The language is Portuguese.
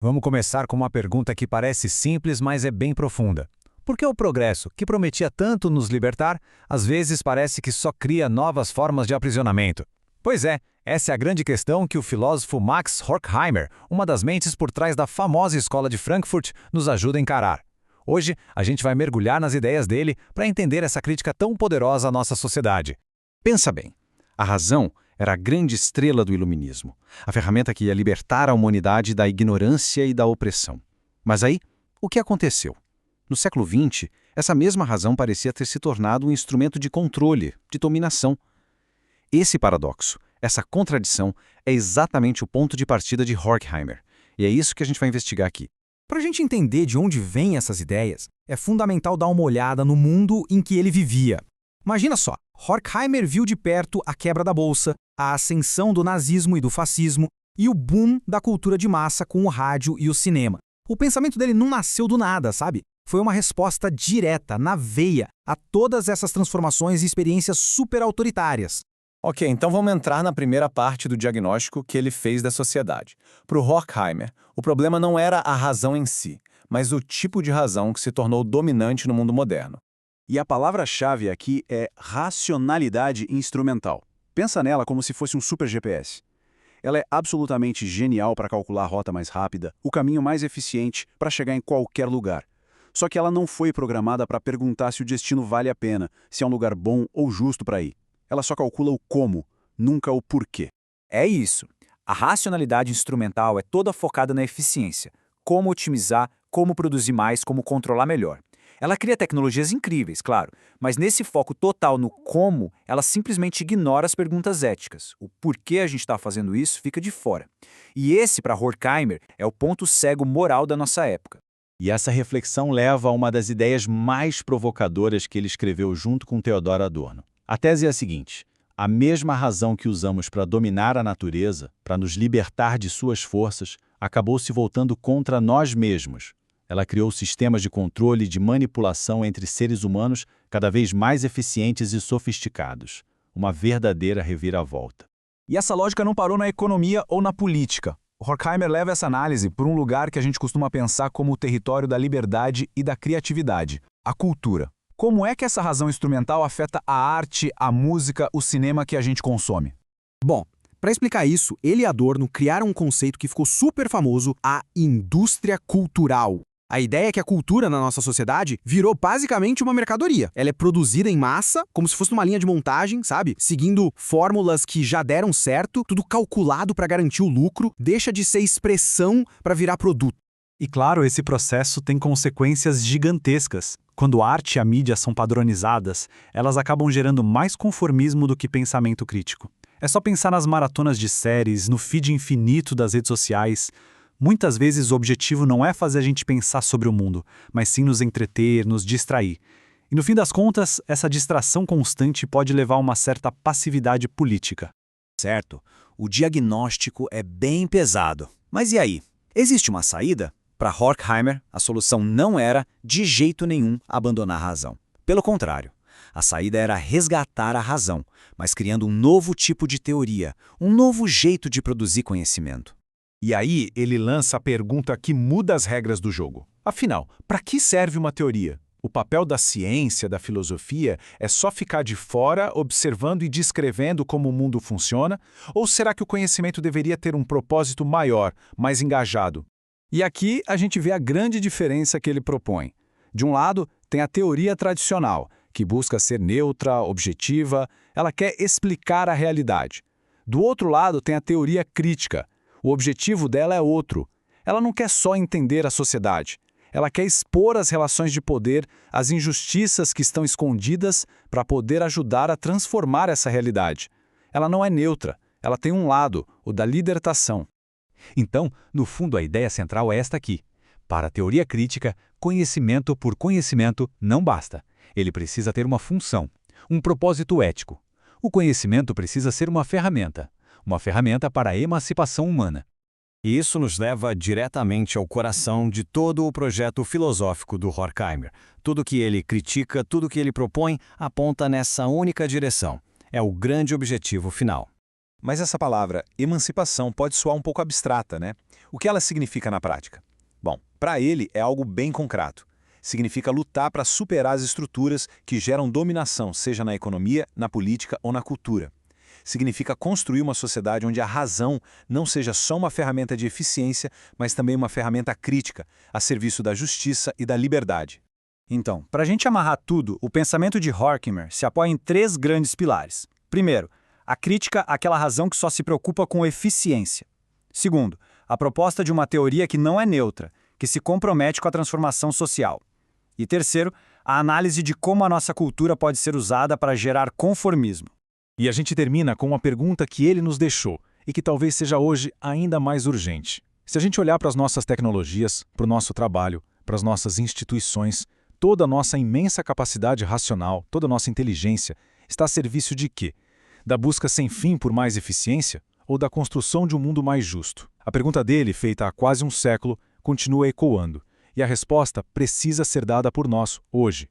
Vamos começar com uma pergunta que parece simples, mas é bem profunda. Por que o progresso, que prometia tanto nos libertar, às vezes parece que só cria novas formas de aprisionamento? Pois é, essa é a grande questão que o filósofo Max Horkheimer, uma das mentes por trás da famosa escola de Frankfurt, nos ajuda a encarar. Hoje, a gente vai mergulhar nas ideias dele para entender essa crítica tão poderosa à nossa sociedade. Pensa bem, a razão era a grande estrela do iluminismo, a ferramenta que ia libertar a humanidade da ignorância e da opressão. Mas aí, o que aconteceu? No século XX, essa mesma razão parecia ter se tornado um instrumento de controle, de dominação. Esse paradoxo, essa contradição, é exatamente o ponto de partida de Horkheimer, e é isso que a gente vai investigar aqui. Para a gente entender de onde vêm essas ideias, é fundamental dar uma olhada no mundo em que ele vivia. Imagina só, Horkheimer viu de perto a quebra da bolsa, a ascensão do nazismo e do fascismo e o boom da cultura de massa com o rádio e o cinema. O pensamento dele não nasceu do nada, sabe? Foi uma resposta direta, na veia, a todas essas transformações e experiências super autoritárias. Ok, então vamos entrar na primeira parte do diagnóstico que ele fez da sociedade. Para o Horkheimer, o problema não era a razão em si, mas o tipo de razão que se tornou dominante no mundo moderno. E a palavra-chave aqui é racionalidade instrumental. Pensa nela como se fosse um super GPS. Ela é absolutamente genial para calcular a rota mais rápida, o caminho mais eficiente para chegar em qualquer lugar. Só que ela não foi programada para perguntar se o destino vale a pena, se é um lugar bom ou justo para ir. Ela só calcula o como, nunca o porquê. É isso. A racionalidade instrumental é toda focada na eficiência. Como otimizar, como produzir mais, como controlar melhor. Ela cria tecnologias incríveis, claro, mas nesse foco total no como, ela simplesmente ignora as perguntas éticas. O porquê a gente está fazendo isso fica de fora. E esse, para Horkheimer, é o ponto cego moral da nossa época. E essa reflexão leva a uma das ideias mais provocadoras que ele escreveu junto com Theodor Adorno. A tese é a seguinte: a mesma razão que usamos para dominar a natureza, para nos libertar de suas forças, acabou se voltando contra nós mesmos. Ela criou sistemas de controle e de manipulação entre seres humanos cada vez mais eficientes e sofisticados. Uma verdadeira reviravolta. E essa lógica não parou na economia ou na política. Horkheimer leva essa análise por um lugar que a gente costuma pensar como o território da liberdade e da criatividade, a cultura. Como é que essa razão instrumental afeta a arte, a música, o cinema que a gente consome? Bom, para explicar isso, ele e Adorno criaram um conceito que ficou super famoso, a indústria cultural. A ideia é que a cultura na nossa sociedade virou basicamente uma mercadoria. Ela é produzida em massa, como se fosse uma linha de montagem, sabe? Seguindo fórmulas que já deram certo, tudo calculado para garantir o lucro, deixa de ser expressão para virar produto. E claro, esse processo tem consequências gigantescas. Quando a arte e a mídia são padronizadas, elas acabam gerando mais conformismo do que pensamento crítico. É só pensar nas maratonas de séries, no feed infinito das redes sociais. Muitas vezes o objetivo não é fazer a gente pensar sobre o mundo, mas sim nos entreter, nos distrair. E no fim das contas, essa distração constante pode levar a uma certa passividade política. Certo, o diagnóstico é bem pesado. Mas e aí? Existe uma saída? Para Horkheimer, a solução não era, de jeito nenhum, abandonar a razão. Pelo contrário, a saída era resgatar a razão, mas criando um novo tipo de teoria, um novo jeito de produzir conhecimento. E aí ele lança a pergunta que muda as regras do jogo. Afinal, para que serve uma teoria? O papel da ciência, da filosofia, é só ficar de fora, observando e descrevendo como o mundo funciona? Ou será que o conhecimento deveria ter um propósito maior, mais engajado? E aqui a gente vê a grande diferença que ele propõe. De um lado, tem a teoria tradicional, que busca ser neutra, objetiva, ela quer explicar a realidade. Do outro lado, tem a teoria crítica. O objetivo dela é outro. Ela não quer só entender a sociedade. Ela quer expor as relações de poder, as injustiças que estão escondidas para poder ajudar a transformar essa realidade. Ela não é neutra. Ela tem um lado, o da libertação. Então, no fundo, a ideia central é esta aqui. Para a teoria crítica, conhecimento por conhecimento não basta. Ele precisa ter uma função, um propósito ético. O conhecimento precisa ser uma ferramenta para a emancipação humana. E isso nos leva diretamente ao coração de todo o projeto filosófico do Horkheimer. Tudo que ele critica, tudo que ele propõe, aponta nessa única direção. É o grande objetivo final. Mas essa palavra, emancipação, pode soar um pouco abstrata, né? O que ela significa na prática? Bom, para ele é algo bem concreto. Significa lutar para superar as estruturas que geram dominação, seja na economia, na política ou na cultura. Significa construir uma sociedade onde a razão não seja só uma ferramenta de eficiência, mas também uma ferramenta crítica, a serviço da justiça e da liberdade. Então, para a gente amarrar tudo, o pensamento de Horkheimer se apoia em 3 grandes pilares. Primeiro, a crítica àquela razão que só se preocupa com eficiência. Segundo, a proposta de uma teoria que não é neutra, que se compromete com a transformação social. E terceiro, a análise de como a nossa cultura pode ser usada para gerar conformismo. E a gente termina com uma pergunta que ele nos deixou e que talvez seja hoje ainda mais urgente. Se a gente olhar para as nossas tecnologias, para o nosso trabalho, para as nossas instituições, toda a nossa imensa capacidade racional, toda a nossa inteligência, está a serviço de quê? Da busca sem fim por mais eficiência ou da construção de um mundo mais justo? A pergunta dele, feita há quase um século, continua ecoando, e a resposta precisa ser dada por nós, hoje.